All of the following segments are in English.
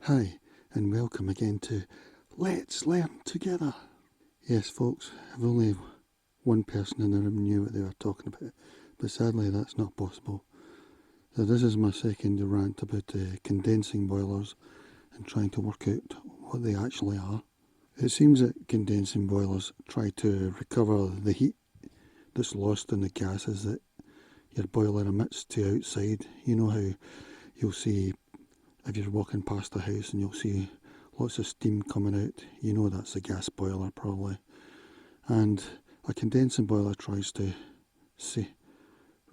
Hi, and welcome again to Let's Learn Together. Yes, folks, if only one person in the room knew what they were talking about, but sadly that's not possible. So this is my second rant about condensing boilers and trying to work out what they actually are. It seems that condensing boilers try to recover the heat that's lost in the gases that your boiler emits to outside. You know how you'll see, if you're walking past a house and you'll see lots of steam coming out, you know that's a gas boiler probably. And a condensing boiler tries to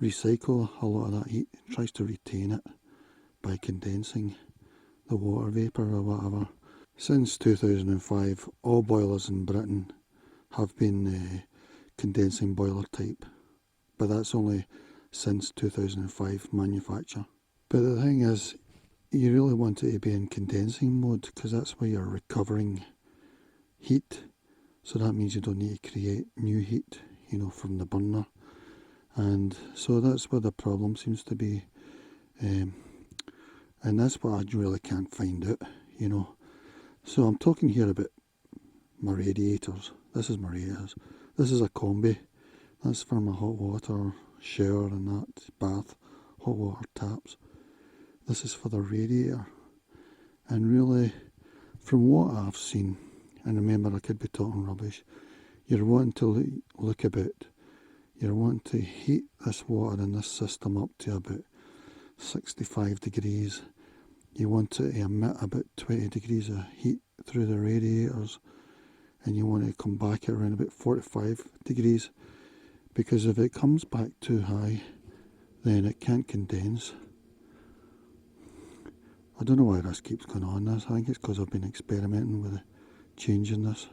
recycle a lot of that heat, tries to retain it by condensing the water vapour or whatever. Since 2005, all boilers in Britain have been condensing boiler type, but that's only since 2005 manufacture. But the thing is, you really want it to be in condensing mode because that's where you're recovering heat. So that means you don't need to create new heat, from the burner. And so that's where the problem seems to be. And that's what I really can't find out, So I'm talking here about my radiators. This is my radiators. This is a combi. That's for my hot water shower and that, bath, hot water taps. This is for the radiator. And really, from what I've seen, and remember I could be talking rubbish, you're wanting to look about, you're wanting to heat this water in this system up to about 65 degrees. You want it to emit about 20 degrees of heat through the radiators, and you want it to come back at around about 45 degrees, because if it comes back too high, then it can't condense. I don't know why this keeps going on. I think it's because I've been experimenting with changing this,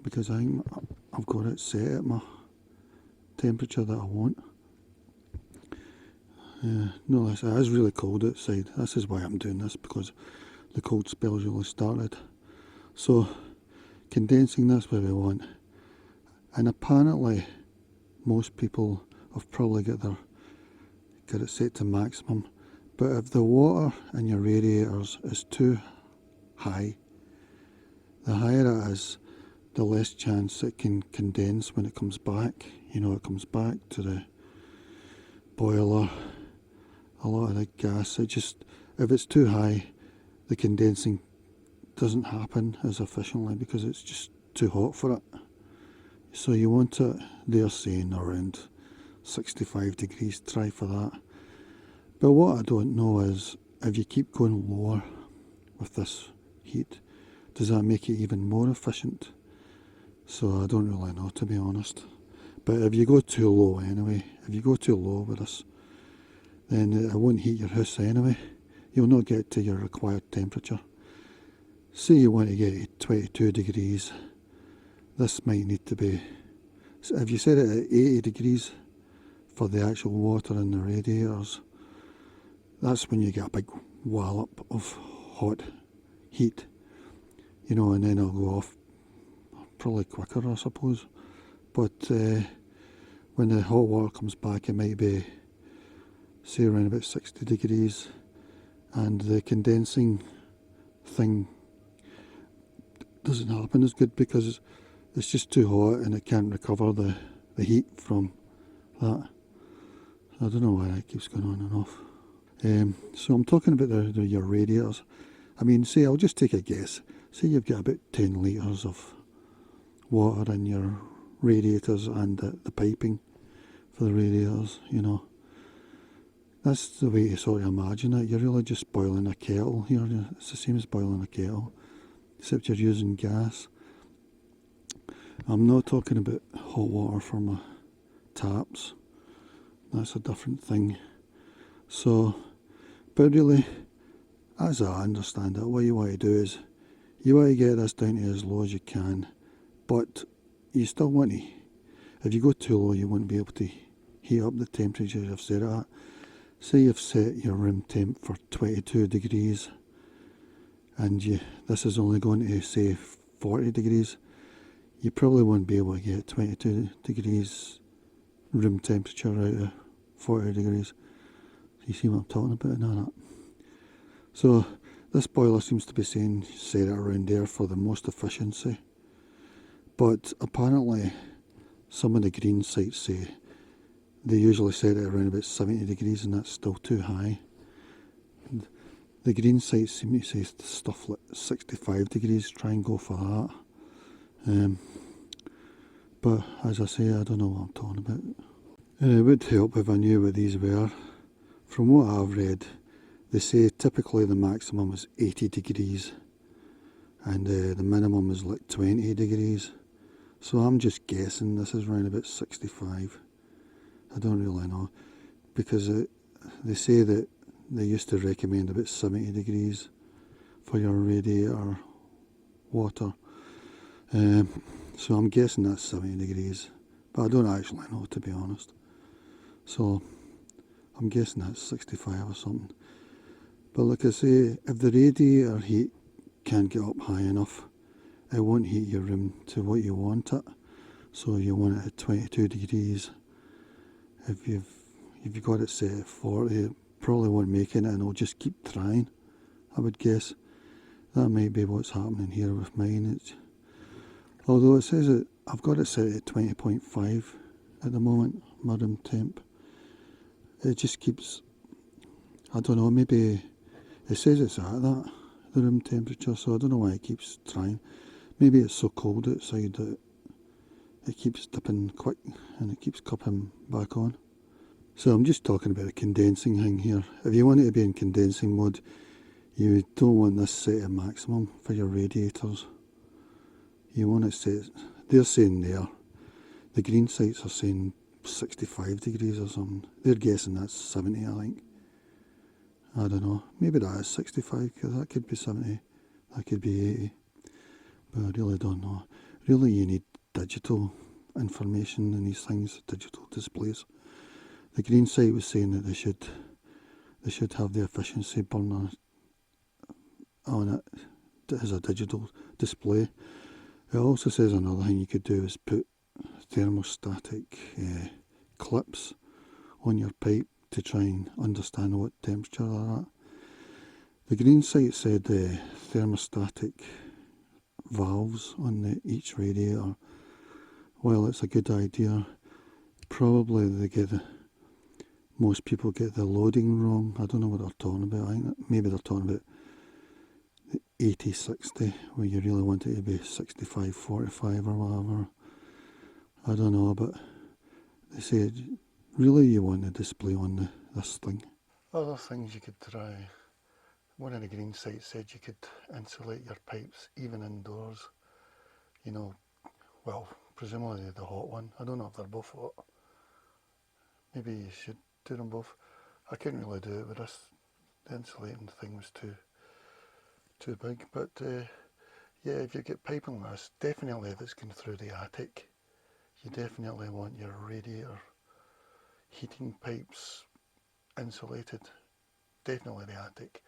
because I think I've got it set at my temperature that I want. No, it is really cold outside. This is why I'm doing this, because the cold spell's really started. So condensing, that's what we want. And apparently most people have probably got it set to maximum. But if the water in your radiators is too high, the higher it is, the less chance it can condense when it comes back. It comes back to the boiler. A lot of the gas, if it's too high, the condensing doesn't happen as efficiently because it's just too hot for it. So you want it, they're saying around 65 degrees, try for that. But what I don't know is, if you keep going lower with this heat, does that make it even more efficient? So I don't really know, to be honest. But if you go too low anyway, if you go too low with this, then it won't heat your house anyway. You'll not get to your required temperature. Say you want to get 22 degrees, this might need to be, so if you set it at 80 degrees for the actual water in the radiators, that's when you get a big wallop of hot heat, and then it'll go off probably quicker, I suppose. But when the hot water comes back, it might be, say, around about 60 degrees, and the condensing thing doesn't happen as good because it's just too hot and it can't recover the heat from that. I don't know why that keeps going on and off. So I'm talking about your radiators. I mean, say, I'll just take a guess. Say you've got about 10 litres of water in your radiators and the piping for the radiators, That's the way to sort of imagine it. You're really just boiling a kettle here. It's the same as boiling a kettle, except you're using gas. I'm not talking about hot water for my taps. That's a different thing. So, but really, as I understand it, what you want to do is, you want to get this down to as low as you can, but you still want to, if you go too low, you won't be able to heat up the temperature you've set it at. Say you've set your room temp for 22 degrees, and this is only going to, say, 40 degrees, you probably won't be able to get 22 degrees room temperature out of 40 degrees. You see what I'm talking about now? So This boiler seems to be saying set it around there for the most efficiency, but apparently some of the green sites say they usually set it around about 70 degrees and that's still too high. And the green sites seem to say stuff like 65 degrees, try and go for that. But as I say, I don't know what I'm talking about. It would help if I knew what these were. From what I've read, they say typically the maximum is 80 degrees and the minimum is like 20 degrees. So I'm just guessing this is around about 65. I don't really know, because they say that they used to recommend about 70 degrees for your radiator water. So I'm guessing that's 70 degrees, but I don't actually know, to be honest. So I'm guessing that's 65 or something. But like I say, if the radiator heat can't get up high enough, it won't heat your room to what you want it. So you want it at 22 degrees. If you've got it set at 40, it probably won't make it and it'll just keep trying, I would guess. That might be what's happening here with mine. Although it says that I've got it set at 20.5 at the moment, my room temp. It just keeps, I don't know, maybe it says it's at that, the room temperature, so I don't know why it keeps trying. Maybe it's so cold outside that it keeps dipping quick and it keeps cupping back on. So I'm just talking about the condensing thing here. If you want it to be in condensing mode, you don't want this set at maximum for your radiators. You want it set, they're saying there, the green sites are saying 65 degrees or something. They're guessing that's 70, I think. I don't know, maybe that is 65, because that could be 70, that could be 80, but I really don't know. Really you need digital information in these things, digital displays. The green site was saying that they should have the efficiency burner on it as a digital display. It also says another thing you could do is put thermostatic clips on your pipe to try and understand what temperature they're at. The green site said thermostatic valves on each radiator. While it's a good idea, probably most people get the loading wrong. I don't know what they're talking about. I think maybe they're talking about the 80-60, where you really want it to be 65-45 or whatever. I don't know, but they say really you want the display on this thing. Other things you could try. One of the green sites said you could insulate your pipes even indoors. You know, well, presumably the hot one. I don't know if they're both hot. Maybe you should do them both. I couldn't really do it with this. The insulating thing was too big. But yeah, if you get piping this, definitely if it's going through the attic, you definitely want your radiator heating pipes insulated. Definitely the attic.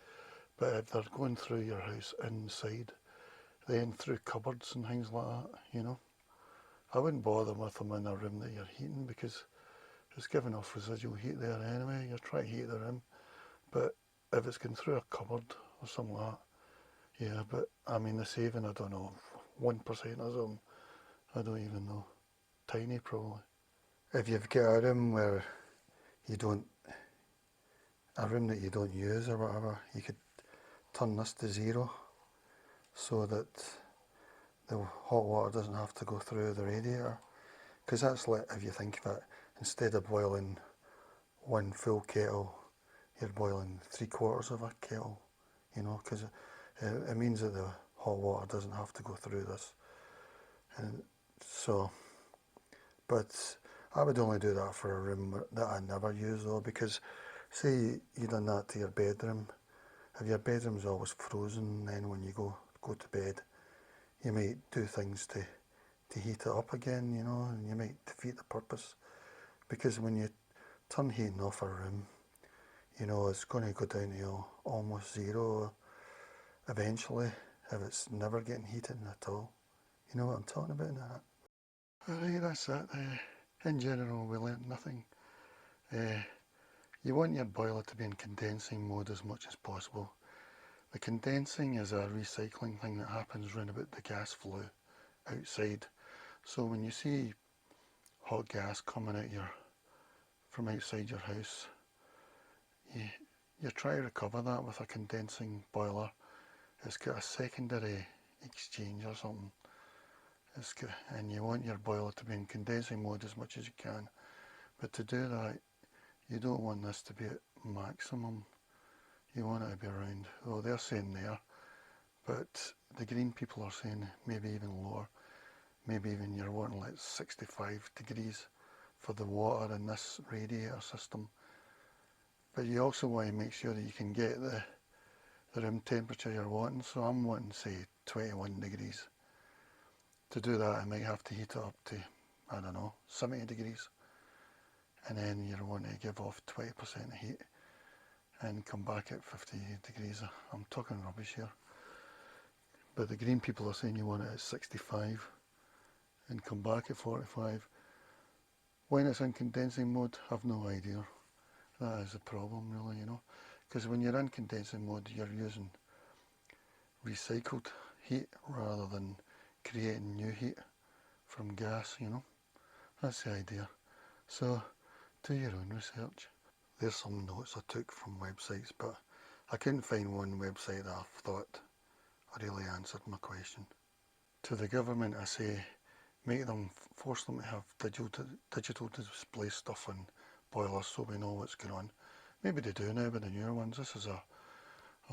But if they're going through your house inside, then through cupboards and things like that, you know, I wouldn't bother with them in a room that you're heating, because there's giving off residual heat there anyway. You're trying to heat the room. But if it's going through a cupboard or something like that, yeah, but I mean the saving, I don't know, 1% or something, I don't even know, tiny probably. If you've got a room where you don't, a room that you don't use or whatever, you could turn this to 0 so that the hot water doesn't have to go through the radiator. Because that's like, if you think of it, instead of boiling one full kettle, you're boiling 3/4 of a kettle, you know, because it means that the hot water doesn't have to go through this. And so, but I would only do that for a room that I never use though, because say you done that to your bedroom, if your bedroom's always frozen, then when you go to bed, you might do things to heat it up again, you know, and you might defeat the purpose. Because when you turn heating off a room, you know, it's going to go down to almost 0 eventually, if it's never getting heated at all. You know what I'm talking about now? Alright, that's it. In general, we learnt nothing. You want your boiler to be in condensing mode as much as possible. The condensing is a recycling thing that happens round about the gas flue outside. So when you see hot gas coming out from outside your house, you try to recover that with a condensing boiler. It's got a secondary exchange or something. And you want your boiler to be in condensing mode as much as you can. But to do that, you don't want this to be at maximum. You want it to be around, oh, they're saying there, but the green people are saying maybe even lower. Maybe even you're wanting like 65 degrees for the water in this radiator system. But you also want to make sure that you can get the room temperature you're wanting. So I'm wanting, say, 21 degrees. To do that, I might have to heat it up to, I don't know, 70 degrees. And then you're wanting to give off 20% heat and come back at 50 degrees. I'm talking rubbish here. But the green people are saying you want it at 65 and come back at 45. When it's in condensing mode, I've no idea. That is the problem, really, you know. Because when you're in condensing mode, you're using recycled heat rather than creating new heat from gas, you know. That's the idea. So, do your own research. There's some notes I took from websites, but I couldn't find one website that I thought really answered my question. To the government, I say, force them to have digital display stuff on boilers so we know what's going on. Maybe they do now with the newer ones. This is a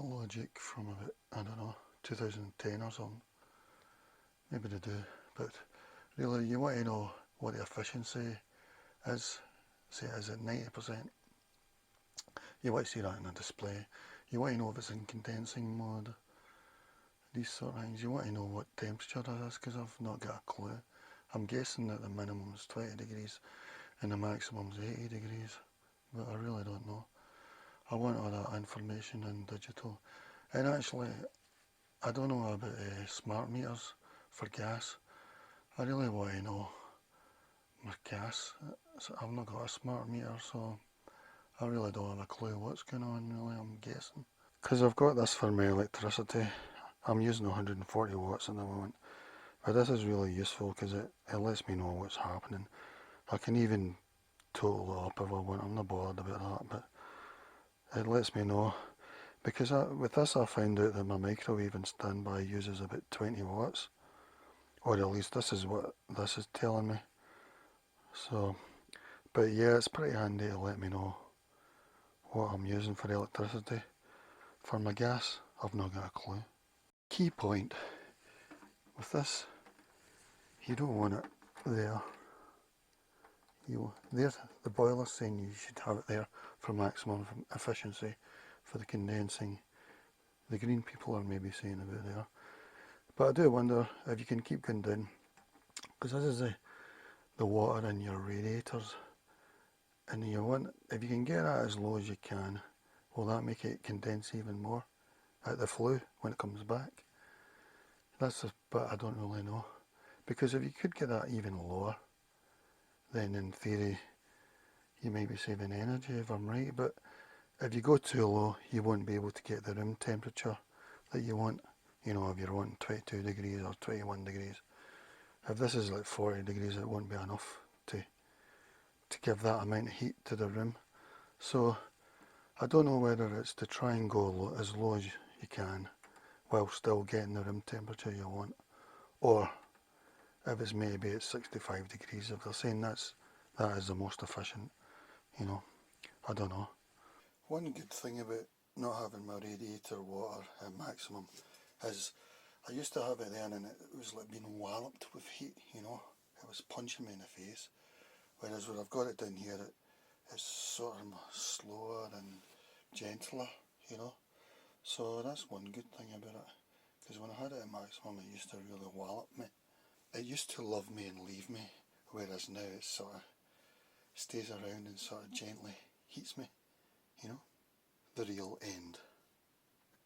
logic from about, I don't know, 2010 or something. Maybe they do, but really you want to know what the efficiency is. Say is it 90%? You want to see that in a display. You want to know if it's in condensing mode. These sort of things. You want to know what temperature it is, because I've not got a clue. I'm guessing that the minimum is 20 degrees and the maximum is 80 degrees, but I really don't know. I want all that information in digital. And actually, I don't know about smart meters for gas. I really want to know my gas. I've not got a smart meter, so I really don't have a clue what's going on, really. I'm guessing. Because I've got this for my electricity. I'm using 140 watts at the moment. But this is really useful because it lets me know what's happening. I can even total it up if I want. I'm not bothered about that, but it lets me know. Because with this I found out that my microwave in standby uses about 20 watts. Or at least this is what this is telling me. So, but yeah, it's pretty handy to let me know what I'm using for electricity. For my gas, I've not got a clue. Key point with this, you don't want it there. There's the boiler saying you should have it there for maximum efficiency for the condensing. The green people are maybe saying about there. But I do wonder if you can keep going down, because this is the water in your radiators, and if you can get that as low as you can, will that make it condense even more at the flue when it comes back? That's the bit I don't really know, because if you could get that even lower, then in theory you might be saving energy if I'm right, but if you go too low you won't be able to get the room temperature that you want. You know, if you're wanting 22 degrees or 21 degrees, if this is like 40 degrees it won't be enough to give that amount of heat to the room. So I don't know whether it's to try and go as low as you can while still getting the room temperature you want, or if it's maybe at 65 degrees, if they're saying that is the most efficient, you know, I don't know. One good thing about not having my radiator water at maximum is I used to have it then and it was like being walloped with heat, you know, it was punching me in the face, whereas when I've got it down here it's sort of slower and gentler, you know, so that's one good thing about it, because when I had it at maximum it used to really wallop me. It used to love me and leave me, whereas now it sort of stays around and sort of gently heats me, you know, the real end.